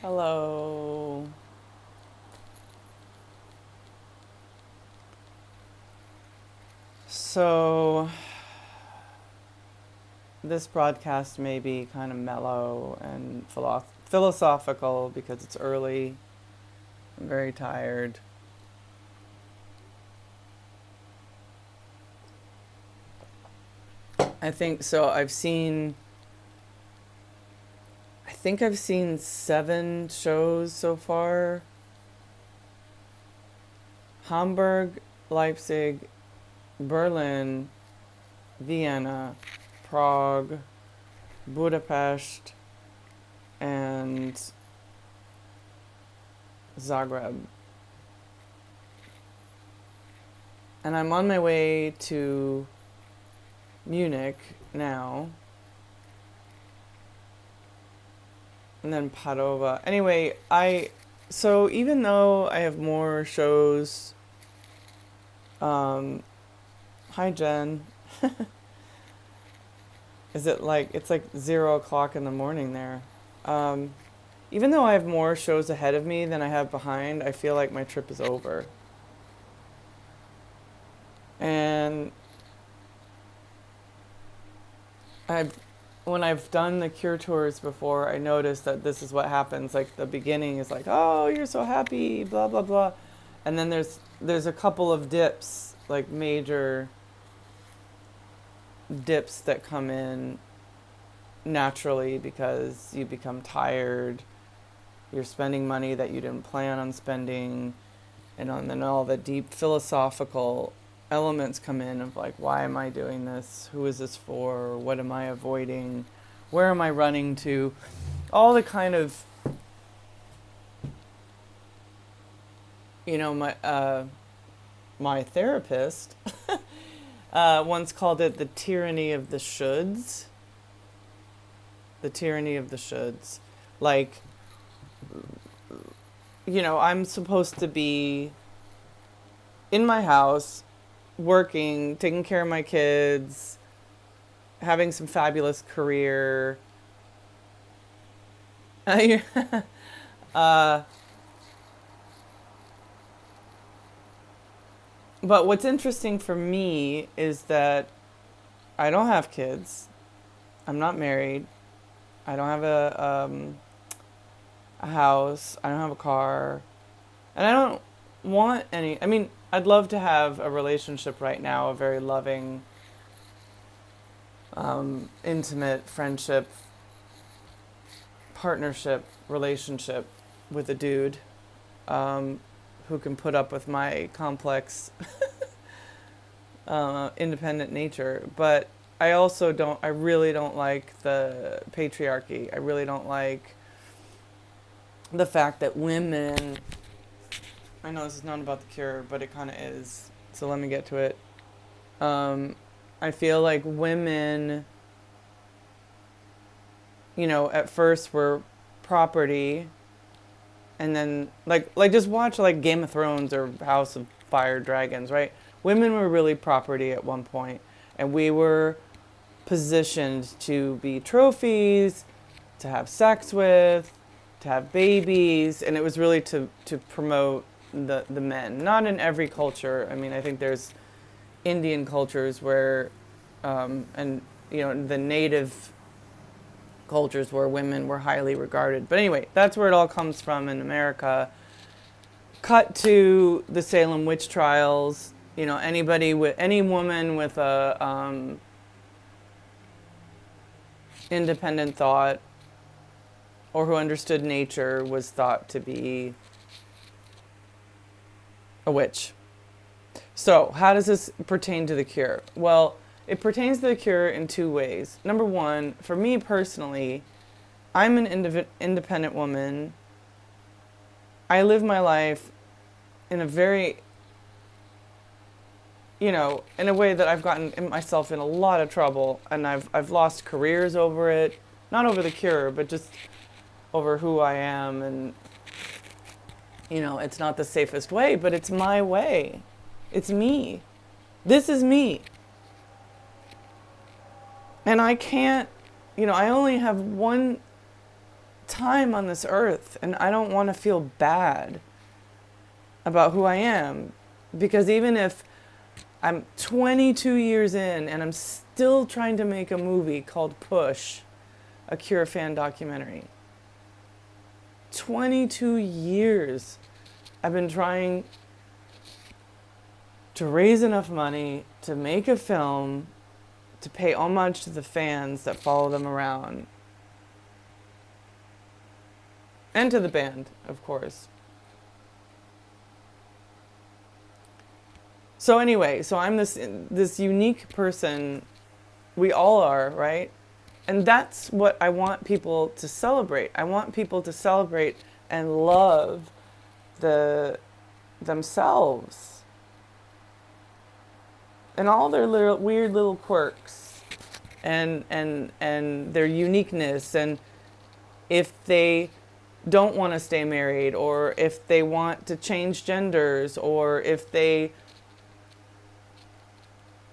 Hello. So, this broadcast may be kind of mellow and philosophical because it's early. I'm very tired. I think so. I think I've seen 7 shows so far: Hamburg, Leipzig, Berlin, Vienna, Prague, Budapest, and Zagreb. And I'm on my way to Munich now. And then Padova. Anyway, so even though I have more shows, hi Jen. It's like 0 o'clock in the morning there. Um, Even though I have more shows ahead of me than I have behind, I feel like my trip is over. And I've when I've done the cure tours before, I noticed that this is what happens. Like the beginning is like, "Oh, you're so happy, blah blah blah," and then there's a couple of dips, like major dips that come in naturally because you become tired. You're spending money that you didn't plan on spending, and then all the deep philosophical elements come in of like, why am I doing this? Who is this for? What am I avoiding? Where am I running to? All the kind of, my therapist once called it the tyranny of the shoulds. The tyranny of the shoulds. Like, I'm supposed to be in my house, working, taking care of my kids, having some fabulous career. uh, but what's interesting for me is that I don't have kids. I'm not married. I don't have a house. I don't have a car. And I don't want any. I mean, I'd love to have a relationship right now, a very loving, intimate friendship, partnership, relationship with a dude who can put up with my complex, independent nature. But I really don't like the patriarchy. I really don't like the fact that women, I know this is not about the cure, but it kind of is. So let me get to it. I feel like women, at first were property, and then like just watch like Game of Thrones or House of Fire Dragons, right? Women were really property at one point, and we were positioned to be trophies, to have sex with, to have babies, and it was really to promote the men. Not in every culture. I mean, I think there's Indian cultures where, and the native cultures where women were highly regarded. But anyway, that's where it all comes from in America. Cut to the Salem witch trials. Any woman with a independent thought or who understood nature was thought to be a witch. So, how does this pertain to the cure? Well, it pertains to the cure in 2 ways. Number one, for me personally, I'm an independent woman. I live my life in a very, in a way that I've gotten myself in a lot of trouble, and I've lost careers over it. Not over the cure, but just over who I am, and it's not the safest way, but it's my way. It's me. This is me. And I can't, I only have one time on this earth, and I don't want to feel bad about who I am, because even if I'm 22 years in and I'm still trying to make a movie called Push, a Cure fan documentary. 22 years I've been trying to raise enough money to make a film to pay homage to the fans that follow them around. And to the band, of course. So anyway, so I'm this unique person. We all are, right? And that's what I want people to celebrate. I want people to celebrate and love themselves and all their little weird little quirks and their uniqueness, and if they don't want to stay married, or if they want to change genders, or if they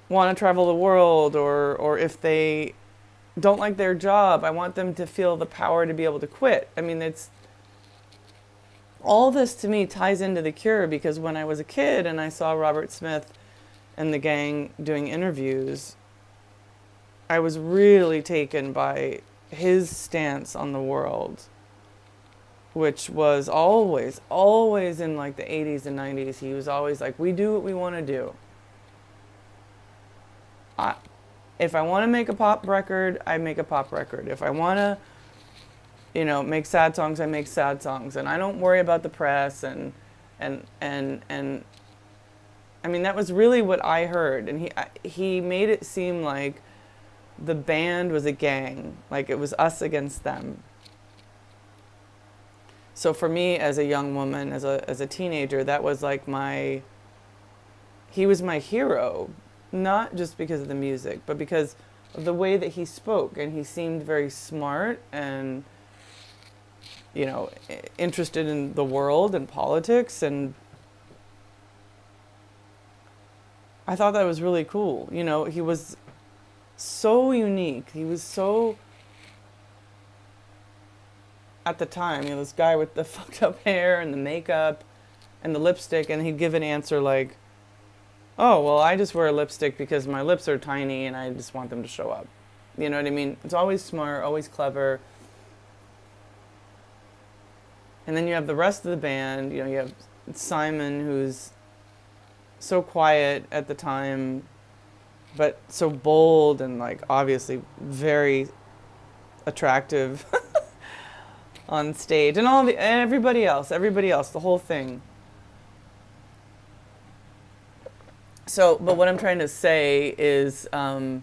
want to travel the world, or if they don't like their job, I want them to feel the power to be able to quit. I mean, it's all this to me ties into The Cure, because when I was a kid and I saw Robert Smith and the gang doing interviews, I was really taken by his stance on the world, which was always in like the 80s and 90s. He was always like, we do what we want to do. If I want to make a pop record, I make a pop record. If I want to, make sad songs, I make sad songs. And I don't worry about the press. And I mean, that was really what I heard. And he made it seem like the band was a gang, like it was us against them. So for me, as a young woman, as a teenager, that was like he was my hero. Not just because of the music, but because of the way that he spoke. And he seemed very smart and, interested in the world and politics. And I thought that was really cool. He was so unique. He was so, at the time, this guy with the fucked up hair and the makeup and the lipstick. And he'd give an answer like, oh, well, I just wear lipstick because my lips are tiny and I just want them to show up. You know what I mean? It's always smart, always clever. And then you have the rest of the band. You have Simon, who's so quiet at the time, but so bold and like obviously very attractive on stage. And everybody else, the whole thing. So, but what I'm trying to say is, Hi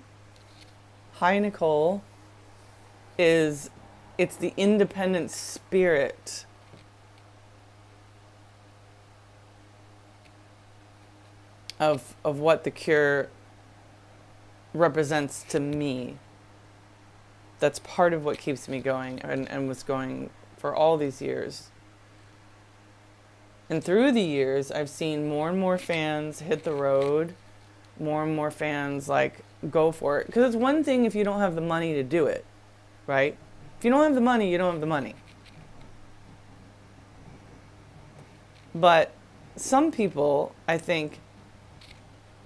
Nicole it's the independent spirit of what The Cure represents to me. That's part of what keeps me going and was going for all these years. And through the years, I've seen more and more fans hit the road, more and more fans like go for it. Because it's one thing if you don't have the money to do it, right? If you don't have the money, you don't have the money. But some people, I think,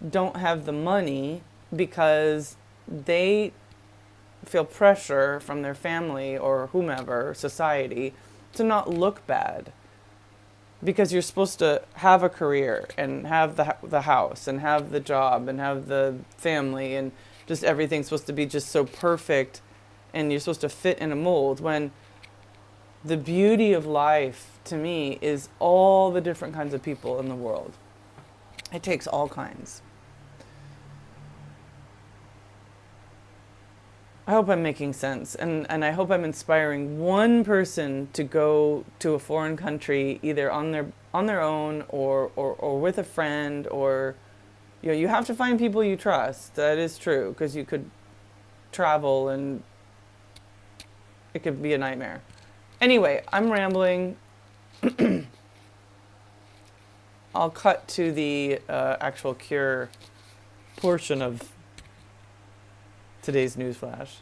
don't have the money because they feel pressure from their family or whomever, society, to not look bad. Because you're supposed to have a career and have the house and have the job and have the family, and just everything's supposed to be just so perfect, and you're supposed to fit in a mold, when the beauty of life to me is all the different kinds of people in the world. It takes all kinds. I hope I'm making sense, and I hope I'm inspiring one person to go to a foreign country, either on their own or with a friend, or you have to find people you trust. That is true, because you could travel and it could be a nightmare. Anyway, I'm rambling. I'll cut to the actual Cure portion of today's newsflash.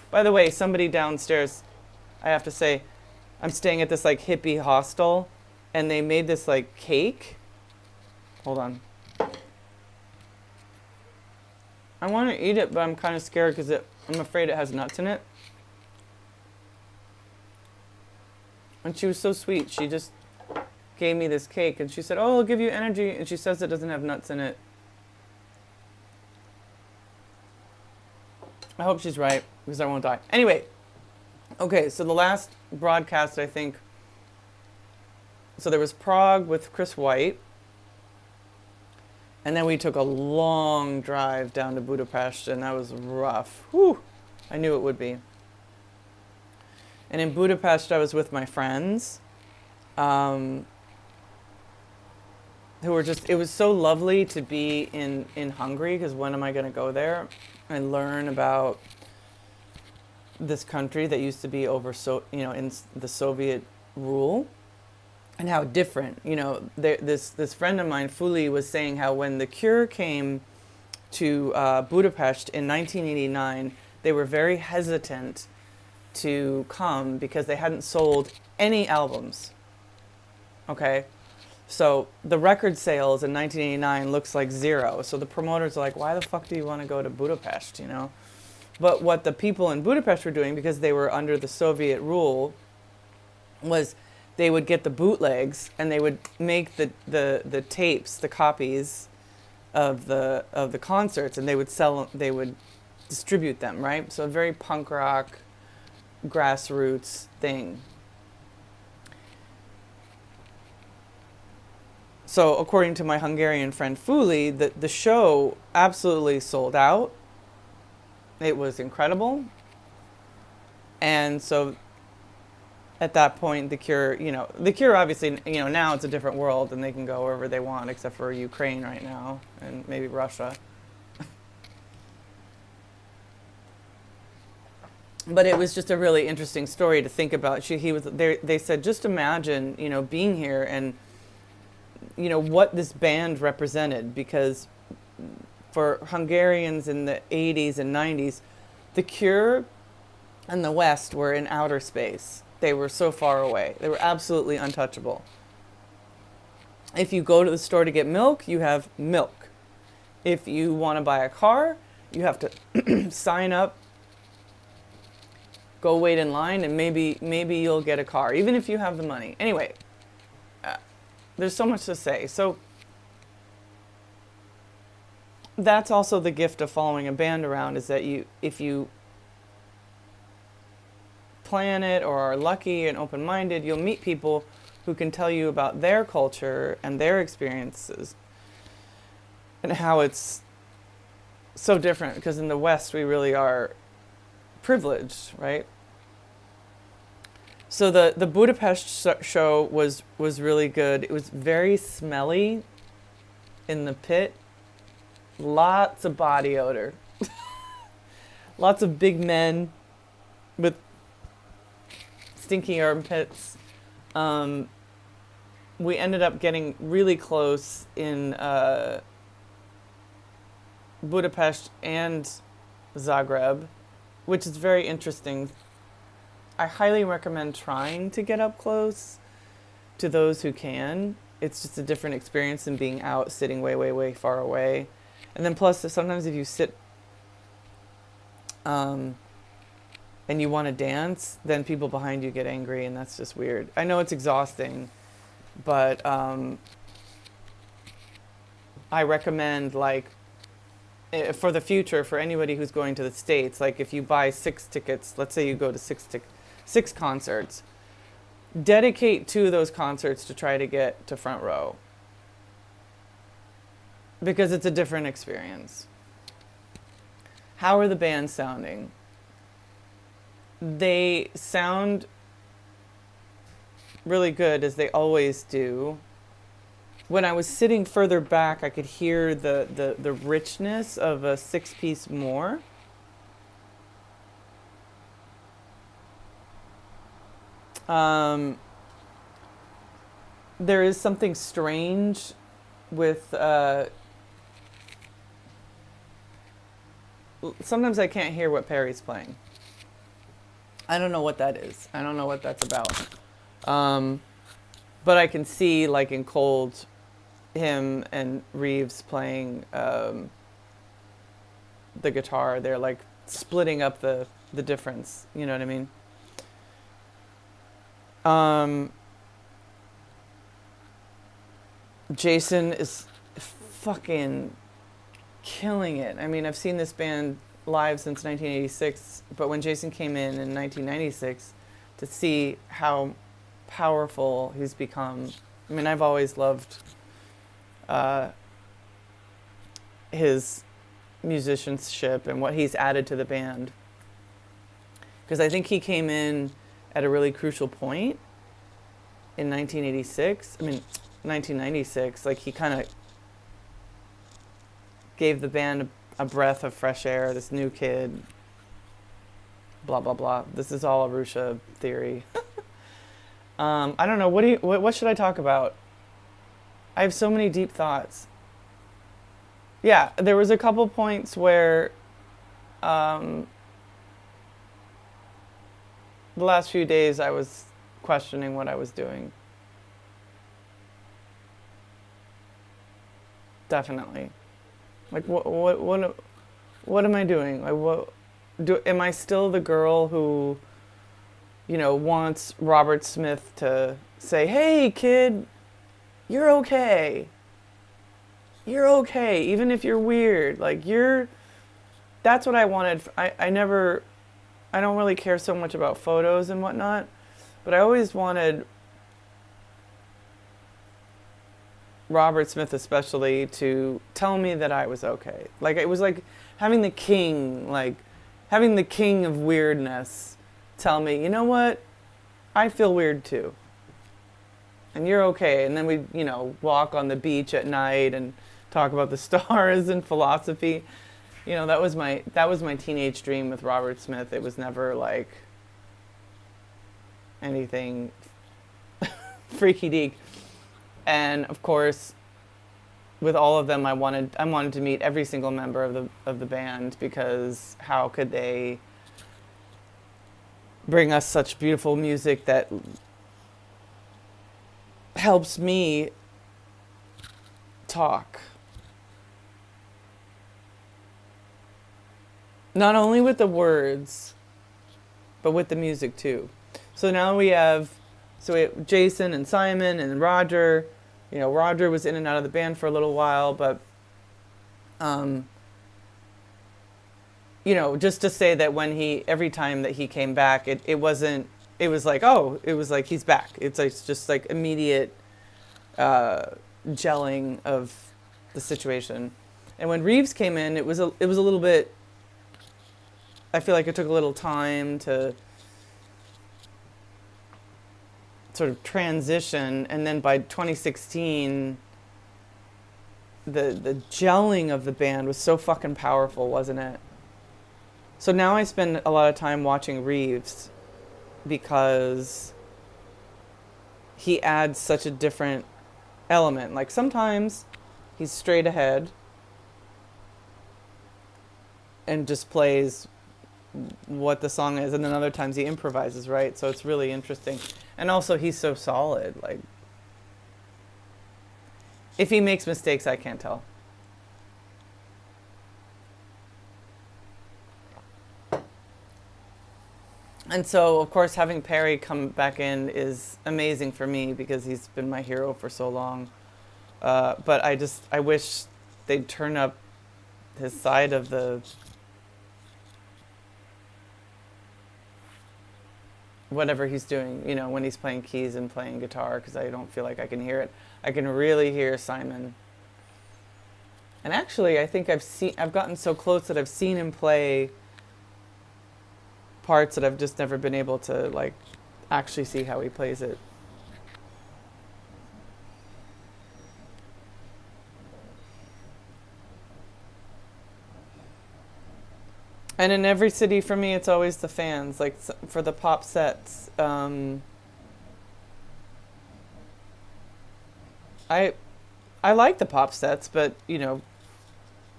By the way, somebody downstairs, I have to say, I'm staying at this like hippie hostel, and they made this like cake. Hold on. I want to eat it, but I'm kind of scared because I'm afraid it has nuts in it. And she was so sweet. She just gave me this cake, and she said, "Oh, it'll give you energy." And she says it doesn't have nuts in it. I hope she's right, because I won't die. Anyway, okay, so the last broadcast, I think, so there was Prague with Chris White, and then we took a long drive down to Budapest, and that was rough. Whew, I knew it would be. And in Budapest, I was with my friends, who were just, it was so lovely to be in Hungary, because when am I going to go there and learn about this country that used to be over, in the Soviet rule, and how different, this friend of mine, Fuli, was saying how when the Cure came to Budapest in 1989, they were very hesitant to come because they hadn't sold any albums. Okay? So the record sales in 1989 looks like zero. So the promoters are like, why the fuck do you want to go to Budapest, But what the people in Budapest were doing, because they were under the Soviet rule, was they would get the bootlegs and they would make the tapes, the copies of the concerts, and they would distribute them, right? So a very punk rock, grassroots thing. So according to my Hungarian friend Fuli, the show absolutely sold out. It was incredible. And so at that point, the Cure obviously, now it's a different world and they can go wherever they want except for Ukraine right now and maybe Russia. But it was just a really interesting story to think about. He was there. They said, just imagine, being here and, what this band represented, because for Hungarians in the 80s and 90s, the Cure and the West were in outer space. They were so far away. They were absolutely untouchable. If you go to the store to get milk, you have milk. If you want to buy a car, you have to sign up, go wait in line, and maybe you'll get a car, even if you have the money. Anyway, there's so much to say. So that's also the gift of following a band around, is that if you plan it or are lucky and open-minded, you'll meet people who can tell you about their culture and their experiences and how it's so different, because in the West we really are privileged, right? So the Budapest show was really good. It was very smelly in the pit. Lots of body odor. Lots of big men with stinky armpits. We ended up getting really close in Budapest and Zagreb, which is very interesting. I highly recommend trying to get up close to those who can. It's just a different experience than being out sitting way, way, way far away. And then plus, sometimes if you sit and you want to dance, then people behind you get angry, and that's just weird. I know it's exhausting, but I recommend, for the future, for anybody who's going to the States, if you buy 6 tickets, let's say you go to 6 concerts, dedicate 2 of those concerts to try to get to front row, because it's a different experience. How are the bands sounding? They sound really good, as they always do. When I was sitting further back, I could hear the richness of a 6-piece more. There is something strange with sometimes I can't hear what Perry's playing. I don't know what that is. I don't know what that's about. Um, but I can see, like in Cold, him and Reeves playing the guitar. They're like splitting up the difference. You know what I mean? Jason is fucking killing it. I mean, I've seen this band live since 1986, but when Jason came in 1996, to see how powerful he's become. I mean, I've always loved his musicianship and what he's added to the band. Because I think he came in at a really crucial point in 1996. Like, he kind of gave the band a breath of fresh air, this new kid, blah, blah, blah. This is all Arusha theory. I don't know. What should I talk about? I have so many deep thoughts. Yeah, there was a couple points where the last few days I was questioning what I was doing. Definitely. Like, what am I doing? Like, am I still the girl who, wants Robert Smith to say, "Hey, kid, you're okay. You're okay, even if you're weird. Like, that's what I wanted. I don't really care so much about photos and whatnot, but I always wanted Robert Smith especially to tell me that I was okay. Like, it was like having the king of weirdness tell me, you know what? I feel weird too. And you're okay. And then we, walk on the beach at night and talk about the stars and philosophy. That was my teenage dream with Robert Smith. It was never like anything freaky deek. And of course, with all of them, I wanted to meet every single member of the band, because how could they bring us such beautiful music that helps me talk. Not only with the words, but with the music too. So now we have Jason and Simon and Roger. Roger was in and out of the band for a little while, but, just to say that every time that he came back, it was like he's back. It's just like immediate gelling of the situation. And when Reeves came in, it was a little bit, I feel like it took a little time to sort of transition, and then by 2016 the gelling of the band was so fucking powerful, wasn't it? So now I spend a lot of time watching Reeves, because he adds such a different element. Like, sometimes he's straight ahead and just plays what the song is, and then other times he improvises, right? So it's really interesting. And also, he's so solid. Like, if he makes mistakes, I can't tell. And so, of course, having Perry come back in is amazing for me, because he's been my hero for so long. But I wish they'd turn up his side of the whatever he's doing, when he's playing keys and playing guitar, because I don't feel like I can hear it. I can really hear Simon. And actually, I think I've gotten so close that I've seen him play parts that I've just never been able to, like, actually see how he plays it. And in every city, for me, it's always the fans. Like, for the pop sets, I like the pop sets, but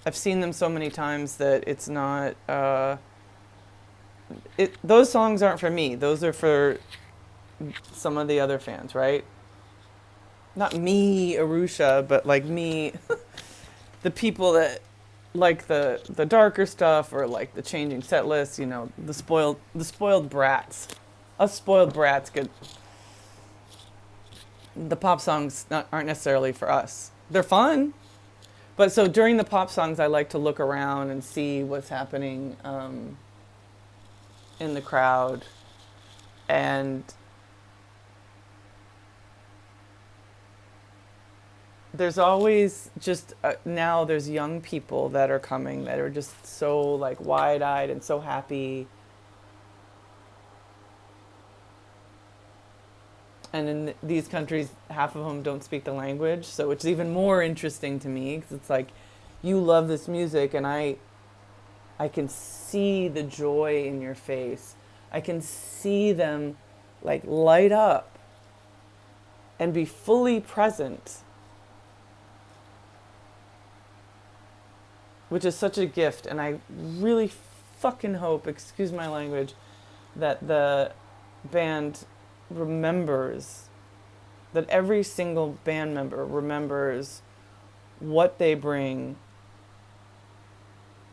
I've seen them so many times that it's not. Those songs aren't for me. Those are for some of the other fans, right? Not me, Arusha, but like me, the people that like the darker stuff or like the changing set lists, you know, the spoiled brats. Us spoiled brats get the pop songs aren't necessarily for us. They're fun, but so during the pop songs, I like to look around and see what's happening in the crowd, and there's always just now there's young people that are coming that are just so like wide-eyed and so happy. And in these countries, half of them don't speak the language, so it's even more interesting to me because it's like, you love this music, and I can see the joy in your face. I can see them like light up and be fully present, which is such a gift. And I really fucking hope, excuse my language, that the band remembers, that every single band member remembers what they bring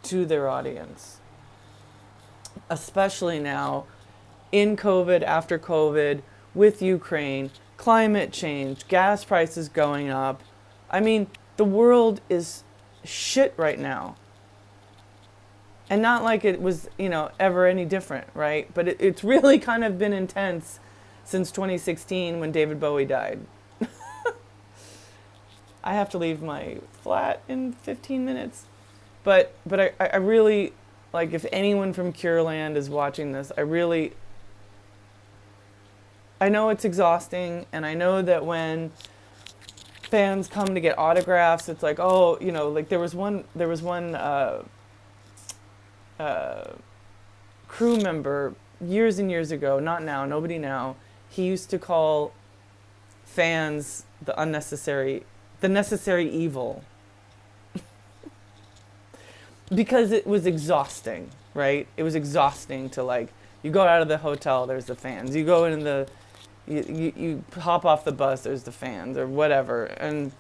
to their audience. Especially now, in COVID, after COVID, with Ukraine, climate change, gas prices going up. I mean, the world is shit right now. And not like it was, you know, ever any different, right? But it's really kind of been intense since 2016 when David Bowie died. I have to leave my flat in 15 minutes. But I really, like, if anyone from Cure Land is watching this, I know it's exhausting, and I know that when fans come to get autographs, it's like, oh, you know, like there was one crew member years and years ago, not now, nobody now, he used to call fans the necessary evil. Because it was exhausting, right? It was exhausting to, like, you go out of the hotel, there's the fans. You go in you hop off the bus, there's the fans, or whatever. And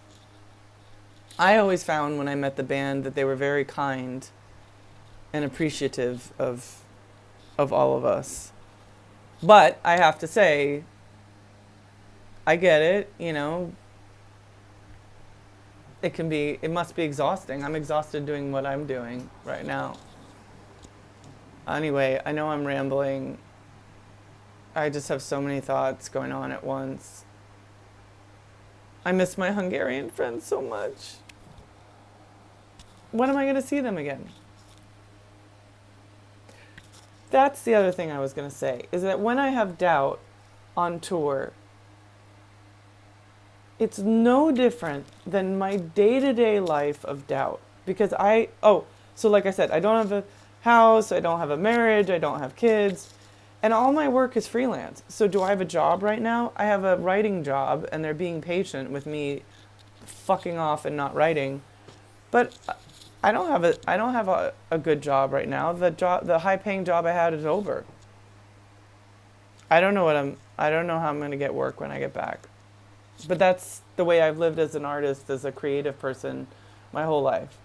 I always found when I met the band that they were very kind and appreciative of all of us. But I have to say, I get it, you know, it must be exhausting. I'm exhausted doing what I'm doing right now. Anyway, I know I'm rambling. I just have so many thoughts going on at once. I miss my Hungarian friends so much. When am I going to see them again? That's the other thing I was going to say, is that when I have doubt on tour, it's no different than my day-to-day life of doubt. Because so like I said, I don't have a house, I don't have a marriage, I don't have kids, and all my work is freelance. So do I have a job right now? I have a writing job, and they're being patient with me fucking off and not writing. But I don't have a good job right now. The high-paying job I had is over. I don't know how I'm going to get work when I get back. But that's the way I've lived as an artist, as a creative person, my whole life.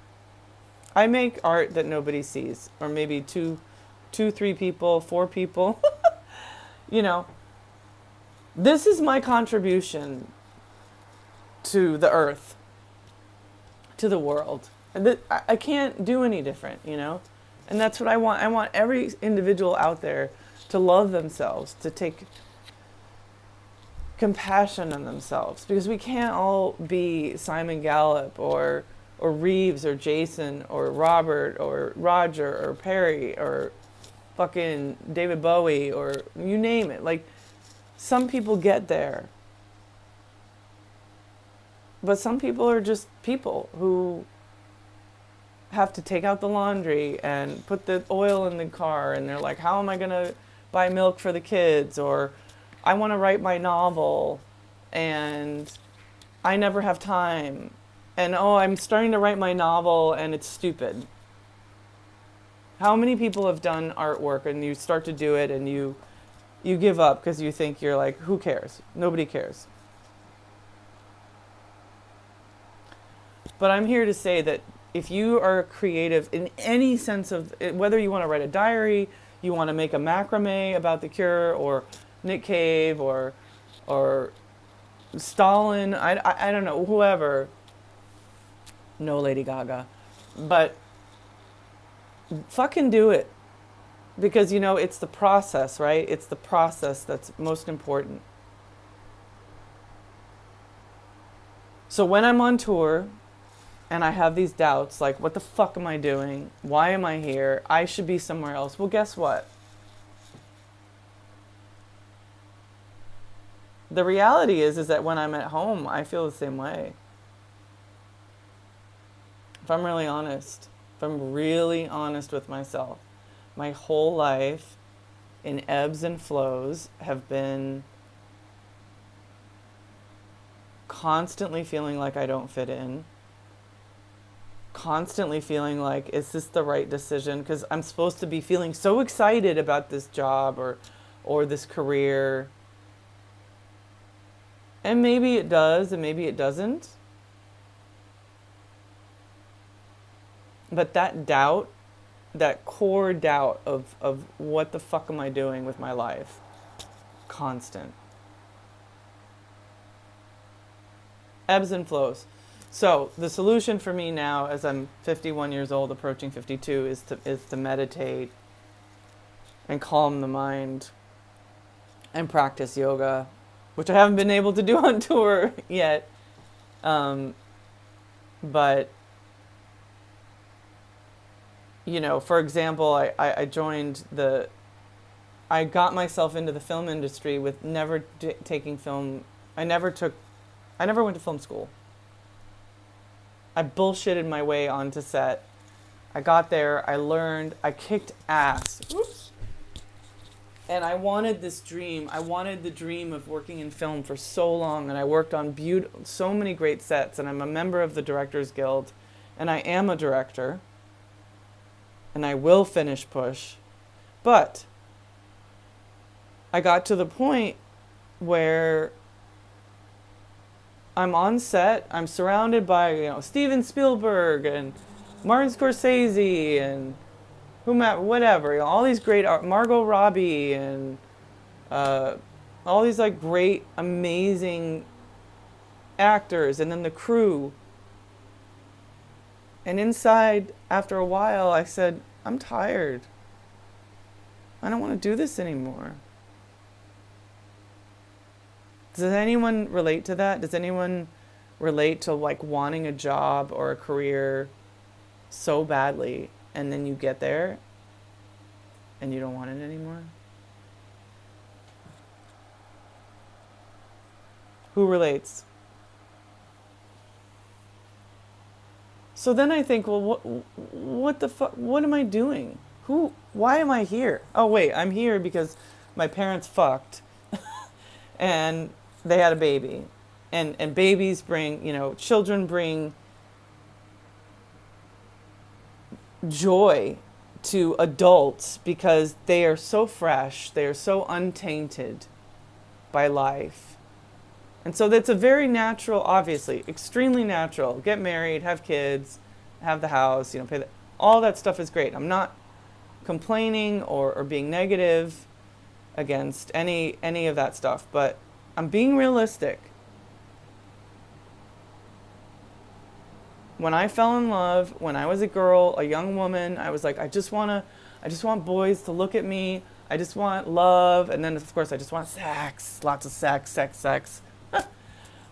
I make art that nobody sees, or maybe two, 3 people, 4 people. You know, this is my contribution to the earth, to the world. And I can't do any different, you know? And that's what I want. I want every individual out there to love themselves, to take compassion on themselves, because we can't all be Simon Gallup or Reeves or Jason or Robert or Roger or Perry or fucking David Bowie or you name it. Like, some people get there, but some people are just people who have to take out the laundry and put the oil in the car, and they're like, how am I gonna buy milk for the kids? Or I want to write my novel and I never have time. And I'm starting to write my novel and it's stupid. How many people have done artwork and you start to do it and you You give up because you think you're like, who cares? Nobody cares. But I'm here to say that if you are creative in any sense of it, whether you want to write a diary, you want to make a macrame about the Cure, or Nick Cave, or Stalin, I don't know, whoever. No Lady Gaga. But fucking do it. Because, it's the process, right? It's the process that's most important. So when I'm on tour and I have these doubts, like, what the fuck am I doing? Why am I here? I should be somewhere else. Well, guess what? The reality is that when I'm at home, I feel the same way. If I'm really honest, with myself, my whole life in ebbs and flows have been constantly feeling like I don't fit in, constantly feeling like, is this the right decision? Because I'm supposed to be feeling so excited about this job or this career. And maybe it does, and maybe it doesn't. But that doubt, that core doubt of what the fuck am I doing with my life? Constant. Ebbs and flows. So the solution for me now, as I'm 51 years old, approaching 52, is to meditate and calm the mind and practice yoga, which I haven't been able to do on tour yet. But for example, I joined I got myself into the film industry with never taking film. I never went to film school. I bullshitted my way onto set. I got there, I learned, I kicked ass. Oops. And I wanted this dream. I wanted the dream of working in film for so long, and I worked on so many great sets, and I'm a member of the Directors Guild, and I am a director. And I will finish Push. But I got to the point where I'm on set, I'm surrounded by, Steven Spielberg and Martin Scorsese and whatever, all these great Margot Robbie and all these like great, amazing actors, and then the crew. And inside, after a while, I said, I'm tired. I don't want to do this anymore. Does anyone relate to that? Does anyone relate to like wanting a job or a career so badly, and then you get there and you don't want it anymore? Who relates? So then I think, well, what the fuck? What am I doing? Why am I here? Oh wait, I'm here because my parents fucked, and they had a baby, and babies bring, children bring joy to adults because they are so fresh, they are so untainted by life. And so that's a very natural, obviously, extremely natural. Get married, have kids, have the house, pay all that stuff is great. I'm not complaining or being negative against any of that stuff, but I'm being realistic. When I fell in love, when I was a girl, a young woman, I was like, I just want boys to look at me. I just want love. And then, of course, I just want sex. Lots of sex.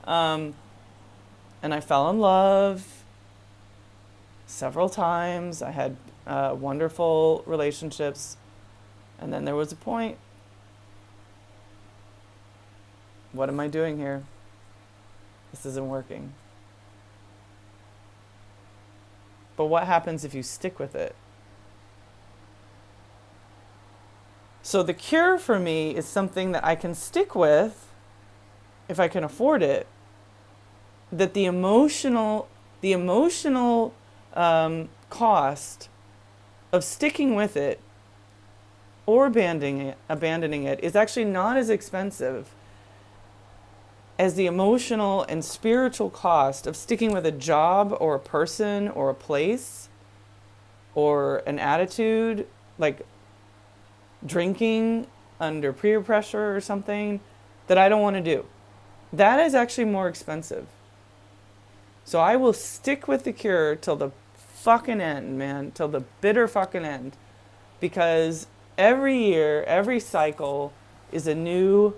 And I fell in love several times. I had wonderful relationships. And then there was a point. What am I doing here? This isn't working. But what happens if you stick with it? So the cure for me is something that I can stick with if I can afford it. That the emotional cost of sticking with it or abandoning it is actually not as expensive as the emotional and spiritual cost of sticking with a job or a person or a place or an attitude, like drinking under peer pressure or something that I don't want to do. That is actually more expensive. So I will stick with the Cure till the fucking end, man, till the bitter fucking end. Because every year, every cycle is a new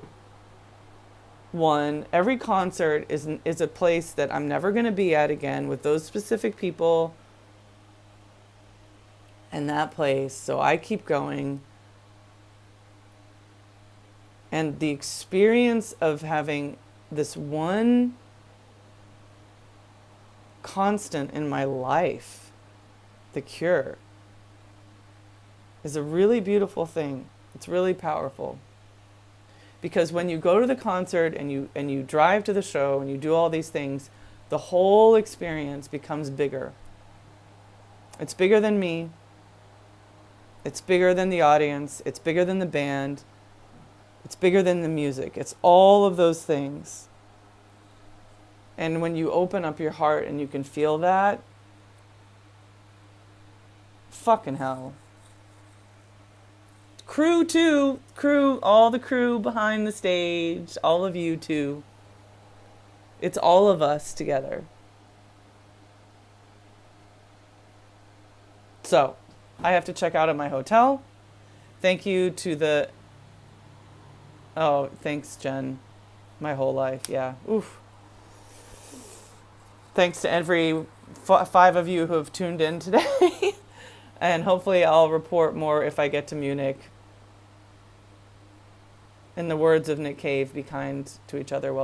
one. Every concert is a place that I'm never going to be at again with those specific people and that place. So I keep going. And the experience of having this one constant in my life, the Cure, is a really beautiful thing. It's really powerful. Because when you go to the concert and you drive to the show and you do all these things, the whole experience becomes bigger. It's bigger than me. It's bigger than the audience. It's bigger than the band. It's bigger than the music. It's all of those things. And when you open up your heart and you can feel that, fucking hell. Crew too. Crew, all the crew behind the stage, all of you too. It's all of us together. So, I have to check out at my hotel. Thank you to the... Oh, thanks, Jen. My whole life, yeah. Oof. Thanks to every 5 of you who have tuned in today. And hopefully I'll report more if I get to Munich. In the words of Nick Cave, be kind to each other while